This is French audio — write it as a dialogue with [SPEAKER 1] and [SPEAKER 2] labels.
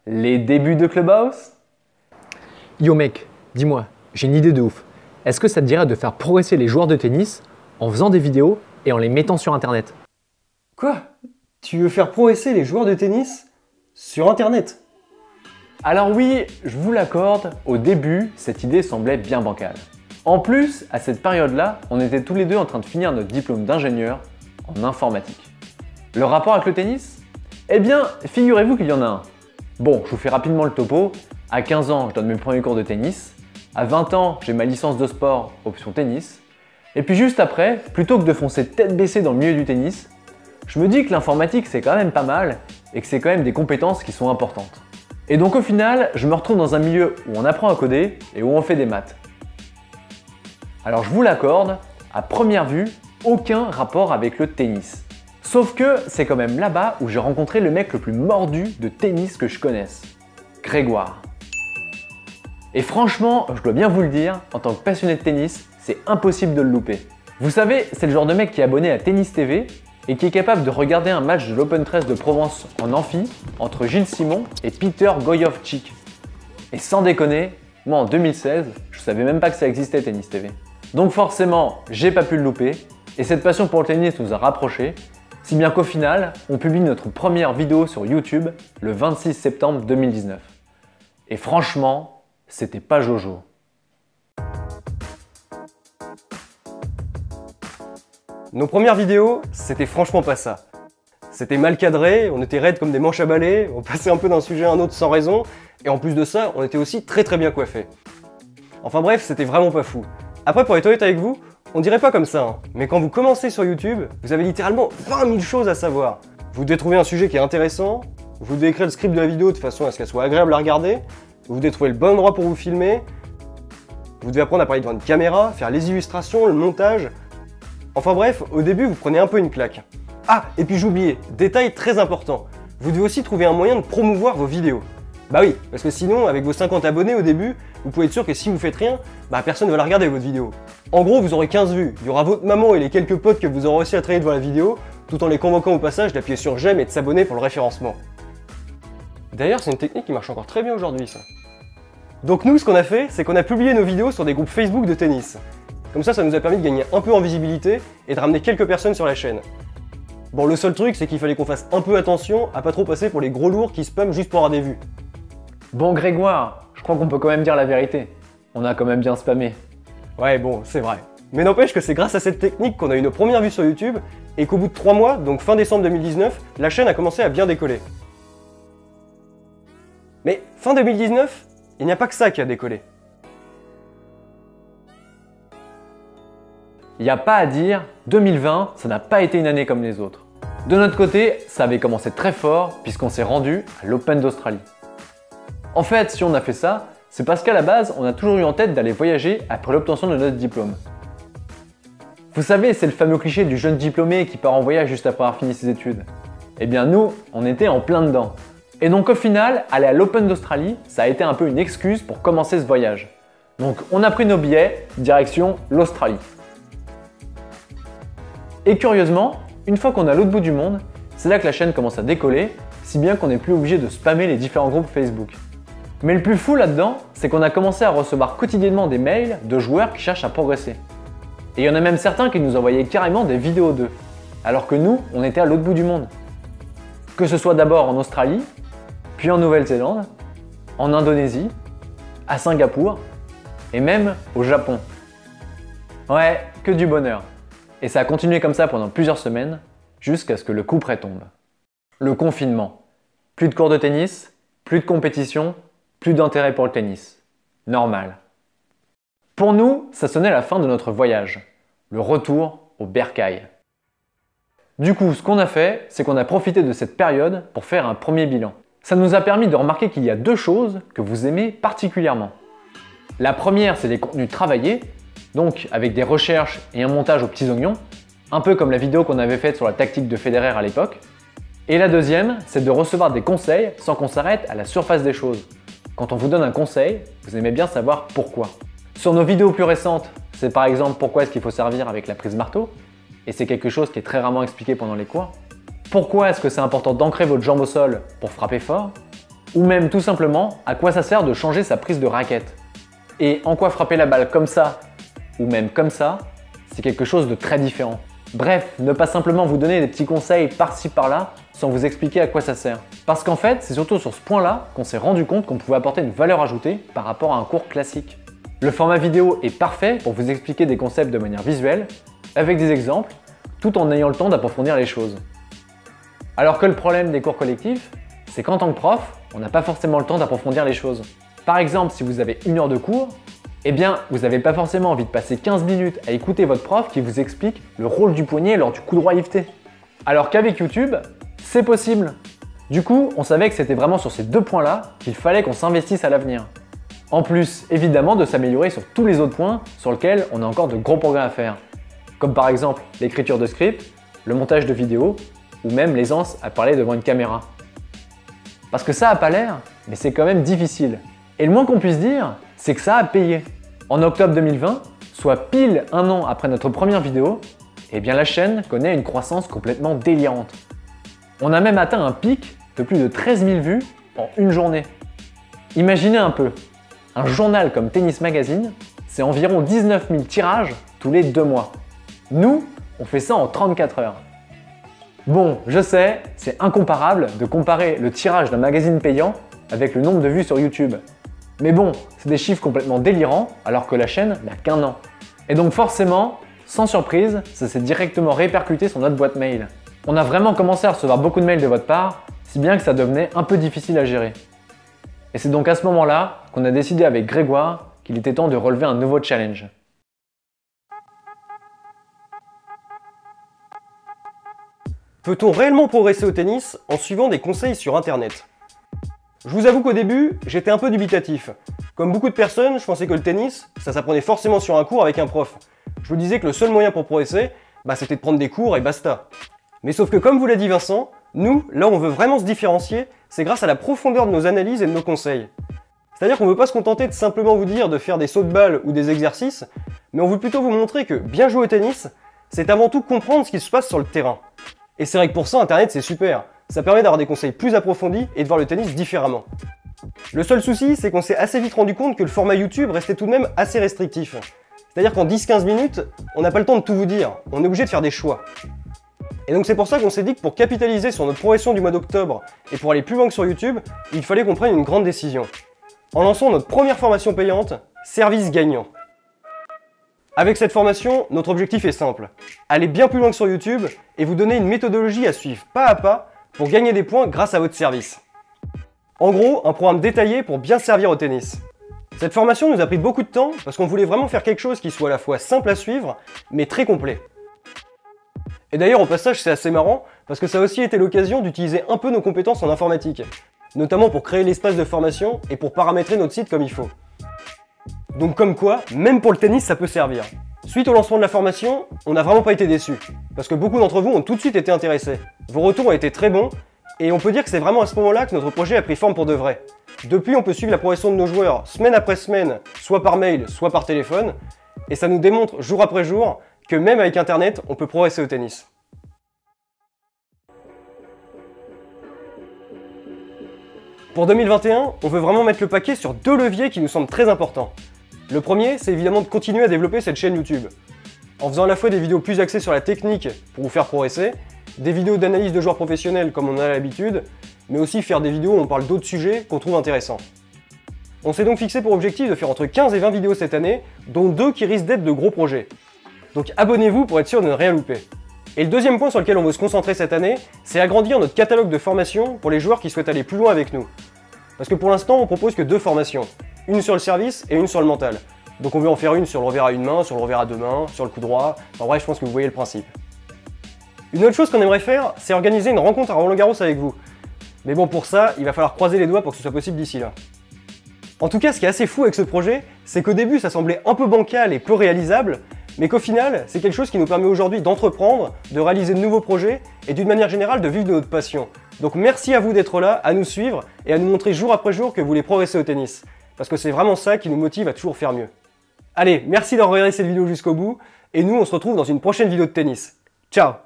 [SPEAKER 1] Les débuts de Clubhouse?
[SPEAKER 2] Yo mec, dis-moi, j'ai une idée de ouf. Est-ce que ça te dirait de faire progresser les joueurs de tennis en faisant des vidéos et en les mettant sur internet?
[SPEAKER 3] Quoi? Tu veux faire progresser les joueurs de tennis sur internet?
[SPEAKER 1] Alors oui, je vous l'accorde, au début, cette idée semblait bien bancale. En plus, à cette période-là, on était tous les deux en train de finir notre diplôme d'ingénieur en informatique. Le rapport avec le tennis? Eh bien, figurez-vous qu'il y en a un. Bon, je vous fais rapidement le topo. À 15 ans, je donne mes premiers cours de tennis. À 20 ans, j'ai ma licence de sport, option tennis. Et puis juste après, plutôt que de foncer tête baissée dans le milieu du tennis, je me dis que l'informatique c'est quand même pas mal et que c'est quand même des compétences qui sont importantes. Et donc au final, je me retrouve dans un milieu où on apprend à coder et où on fait des maths. Alors je vous l'accorde, à première vue, aucun rapport avec le tennis. Sauf que c'est quand même là-bas où j'ai rencontré le mec le plus mordu de tennis que je connaisse, Grégoire. Et franchement, je dois bien vous le dire, en tant que passionné de tennis, c'est impossible de le louper. Vous savez, c'est le genre de mec qui est abonné à Tennis TV et qui est capable de regarder un match de l'Open 13 de Provence en amphi entre Gilles Simon et Peter Gojowczyk. Et sans déconner, moi en 2016, je savais même pas que ça existait Tennis TV. Donc forcément, j'ai pas pu le louper et cette passion pour le tennis nous a rapprochés, si bien qu'au final, on publie notre première vidéo sur YouTube le 26 septembre 2019. Et franchement, c'était pas Jojo.
[SPEAKER 3] Nos premières vidéos, c'était franchement pas ça. C'était mal cadré, on était raides comme des manches à balai, on passait un peu d'un sujet à un autre sans raison, et en plus de ça, on était aussi très bien coiffés. Enfin bref, c'était vraiment pas fou. Après, pour être honnête avec vous, on dirait pas comme ça, hein, mais quand vous commencez sur YouTube, vous avez littéralement 20 000 choses à savoir. Vous devez trouver un sujet qui est intéressant, vous devez écrire le script de la vidéo de façon à ce qu'elle soit agréable à regarder, vous devez trouver le bon endroit pour vous filmer, vous devez apprendre à parler devant une caméra, faire les illustrations, le montage. Enfin bref, au début, vous prenez un peu une claque. Ah, et puis j'oubliais, détail très important, vous devez aussi trouver un moyen de promouvoir vos vidéos. Bah oui, parce que sinon, avec vos 50 abonnés au début, vous pouvez être sûr que si vous faites rien, bah personne ne va la regarder votre vidéo. En gros, vous aurez 15 vues, il y aura votre maman et les quelques potes que vous aurez réussi à traîner devant la vidéo, tout en les convoquant au passage d'appuyer sur j'aime et de s'abonner pour le référencement. D'ailleurs, c'est une technique qui marche encore très bien aujourd'hui, ça. Donc nous, ce qu'on a fait, c'est qu'on a publié nos vidéos sur des groupes Facebook de tennis. Comme ça nous a permis de gagner un peu en visibilité et de ramener quelques personnes sur la chaîne. Bon, le seul truc, c'est qu'il fallait qu'on fasse un peu attention à pas trop passer pour les gros lourds qui spamment juste pour avoir des vues.
[SPEAKER 1] Bon Grégoire, je crois qu'on peut quand même dire la vérité. On a quand même bien spammé.
[SPEAKER 3] Ouais, bon, c'est vrai. Mais n'empêche que c'est grâce à cette technique qu'on a eu nos premières vues sur YouTube et qu'au bout de 3 mois, donc fin décembre 2019, la chaîne a commencé à bien décoller. Mais fin 2019, il n'y a pas que ça qui a décollé.
[SPEAKER 1] Il n'y a pas à dire, 2020, ça n'a pas été une année comme les autres. De notre côté, ça avait commencé très fort puisqu'on s'est rendu à l'Open d'Australie. En fait, si on a fait ça, c'est parce qu'à la base, on a toujours eu en tête d'aller voyager après l'obtention de notre diplôme. Vous savez, c'est le fameux cliché du jeune diplômé qui part en voyage juste après avoir fini ses études. Eh bien nous, on était en plein dedans. Et donc au final, aller à l'Open d'Australie, ça a été un peu une excuse pour commencer ce voyage. Donc on a pris nos billets, direction l'Australie. Et curieusement, une fois qu'on est à l'autre bout du monde, c'est là que la chaîne commence à décoller, si bien qu'on n'est plus obligé de spammer les différents groupes Facebook. Mais le plus fou là-dedans, c'est qu'on a commencé à recevoir quotidiennement des mails de joueurs qui cherchent à progresser. Et il y en a même certains qui nous envoyaient carrément des vidéos d'eux, alors que nous, on était à l'autre bout du monde. Que ce soit d'abord en Australie, puis en Nouvelle-Zélande, en Indonésie, à Singapour, et même au Japon. Ouais, que du bonheur. Et ça a continué comme ça pendant plusieurs semaines, jusqu'à ce que le coup près tombe. Le confinement. Plus de cours de tennis, plus de compétition, plus d'intérêt pour le tennis. Normal. Pour nous, ça sonnait la fin de notre voyage. Le retour au bercail. Du coup, ce qu'on a fait, c'est qu'on a profité de cette période pour faire un premier bilan. Ça nous a permis de remarquer qu'il y a 2 choses que vous aimez particulièrement. La première, c'est les contenus travaillés, donc avec des recherches et un montage aux petits oignons, un peu comme la vidéo qu'on avait faite sur la tactique de Federer à l'époque. Et la deuxième, c'est de recevoir des conseils sans qu'on s'arrête à la surface des choses. Quand on vous donne un conseil, vous aimez bien savoir pourquoi. Sur nos vidéos plus récentes, c'est par exemple pourquoi est-ce qu'il faut servir avec la prise marteau, et c'est quelque chose qui est très rarement expliqué pendant les cours. Pourquoi est-ce que c'est important d'ancrer votre jambe au sol pour frapper fort? Ou même tout simplement à quoi ça sert de changer sa prise de raquette. Et en quoi frapper la balle comme ça ou même comme ça, c'est quelque chose de très différent. Bref, ne pas simplement vous donner des petits conseils par-ci par-là sans vous expliquer à quoi ça sert. Parce qu'en fait, c'est surtout sur ce point-là qu'on s'est rendu compte qu'on pouvait apporter une valeur ajoutée par rapport à un cours classique. Le format vidéo est parfait pour vous expliquer des concepts de manière visuelle, avec des exemples, tout en ayant le temps d'approfondir les choses. Alors que le problème des cours collectifs, c'est qu'en tant que prof, on n'a pas forcément le temps d'approfondir les choses. Par exemple, si vous avez 1 heure de cours, eh bien, vous n'avez pas forcément envie de passer 15 minutes à écouter votre prof qui vous explique le rôle du poignet lors du coup droit lifté. Alors qu'avec YouTube, c'est possible. Du coup, on savait que c'était vraiment sur ces 2 points-là qu'il fallait qu'on s'investisse à l'avenir. En plus, évidemment, de s'améliorer sur tous les autres points sur lesquels on a encore de gros progrès à faire. Comme par exemple l'écriture de script, le montage de vidéos, ou même l'aisance à parler devant une caméra. Parce que ça a pas l'air, mais c'est quand même difficile. Et le moins qu'on puisse dire, c'est que ça a payé. En octobre 2020, soit pile 1 an après notre première vidéo, eh bien la chaîne connaît une croissance complètement délirante. On a même atteint un pic de plus de 13 000 vues en une journée. Imaginez un peu, un journal comme Tennis Magazine, c'est environ 19 000 tirages tous les 2 mois. Nous, on fait ça en 34 heures. Bon, je sais, c'est incomparable de comparer le tirage d'un magazine payant avec le nombre de vues sur YouTube. Mais bon, c'est des chiffres complètement délirants alors que la chaîne n'a qu'1 an. Et donc forcément, sans surprise, ça s'est directement répercuté sur notre boîte mail. On a vraiment commencé à recevoir beaucoup de mails de votre part, si bien que ça devenait un peu difficile à gérer. Et c'est donc à ce moment-là qu'on a décidé avec Grégoire qu'il était temps de relever un nouveau challenge.
[SPEAKER 3] Peut-on réellement progresser au tennis en suivant des conseils sur internet? Je vous avoue qu'au début, j'étais un peu dubitatif. Comme beaucoup de personnes, je pensais que le tennis, ça s'apprenait forcément sur un cours avec un prof. Je vous disais que le seul moyen pour progresser, c'était de prendre des cours et basta. Mais sauf que comme vous l'a dit Vincent, nous, là où on veut vraiment se différencier, c'est grâce à la profondeur de nos analyses et de nos conseils. C'est-à-dire qu'on ne veut pas se contenter de simplement vous dire de faire des sauts de balle ou des exercices, mais on veut plutôt vous montrer que bien jouer au tennis, c'est avant tout comprendre ce qui se passe sur le terrain. Et c'est vrai que pour ça, Internet, c'est super. Ça permet d'avoir des conseils plus approfondis et de voir le tennis différemment. Le seul souci, c'est qu'on s'est assez vite rendu compte que le format YouTube restait tout de même assez restrictif. C'est-à-dire qu'en 10-15 minutes, on n'a pas le temps de tout vous dire. On est obligé de faire des choix. Et donc c'est pour ça qu'on s'est dit que pour capitaliser sur notre progression du mois d'octobre et pour aller plus loin que sur YouTube, il fallait qu'on prenne une grande décision. En lançant notre première formation payante, Service Gagnant. Avec cette formation, notre objectif est simple. Aller bien plus loin que sur YouTube et vous donner une méthodologie à suivre pas à pas pour gagner des points grâce à votre service. En gros, un programme détaillé pour bien servir au tennis. Cette formation nous a pris beaucoup de temps parce qu'on voulait vraiment faire quelque chose qui soit à la fois simple à suivre, mais très complet. Et d'ailleurs, au passage, c'est assez marrant parce que ça a aussi été l'occasion d'utiliser un peu nos compétences en informatique, notamment pour créer l'espace de formation et pour paramétrer notre site comme il faut. Donc comme quoi, même pour le tennis, ça peut servir. Suite au lancement de la formation, on n'a vraiment pas été déçus, parce que beaucoup d'entre vous ont tout de suite été intéressés. Vos retours ont été très bons, et on peut dire que c'est vraiment à ce moment-là que notre projet a pris forme pour de vrai. Depuis, on peut suivre la progression de nos joueurs semaine après semaine, soit par mail, soit par téléphone, et ça nous démontre jour après jour que même avec Internet, on peut progresser au tennis. Pour 2021, on veut vraiment mettre le paquet sur 2 leviers qui nous semblent très importants. Le premier, c'est évidemment de continuer à développer cette chaîne YouTube, en faisant à la fois des vidéos plus axées sur la technique pour vous faire progresser, des vidéos d'analyse de joueurs professionnels comme on a l'habitude, mais aussi faire des vidéos où on parle d'autres sujets qu'on trouve intéressants. On s'est donc fixé pour objectif de faire entre 15 et 20 vidéos cette année, dont 2 qui risquent d'être de gros projets. Donc abonnez-vous pour être sûr de ne rien louper. Et le deuxième point sur lequel on veut se concentrer cette année, c'est agrandir notre catalogue de formations pour les joueurs qui souhaitent aller plus loin avec nous. Parce que pour l'instant, on propose que 2 formations. Une sur le service et une sur le mental. Donc on veut en faire une sur le revers à une main, sur le revers à 2 mains, sur le coup droit. En vrai, je pense que vous voyez le principe. Une autre chose qu'on aimerait faire, c'est organiser une rencontre à Roland-Garros avec vous. Mais bon, pour ça, il va falloir croiser les doigts pour que ce soit possible d'ici là. En tout cas, ce qui est assez fou avec ce projet, c'est qu'au début, ça semblait un peu bancal et peu réalisable, mais qu'au final, c'est quelque chose qui nous permet aujourd'hui d'entreprendre, de réaliser de nouveaux projets et d'une manière générale de vivre de notre passion. Donc merci à vous d'être là, à nous suivre et à nous montrer jour après jour que vous voulez progresser au tennis. Parce que c'est vraiment ça qui nous motive à toujours faire mieux. Allez, merci d'avoir regardé cette vidéo jusqu'au bout et nous on se retrouve dans une prochaine vidéo de tennis. Ciao!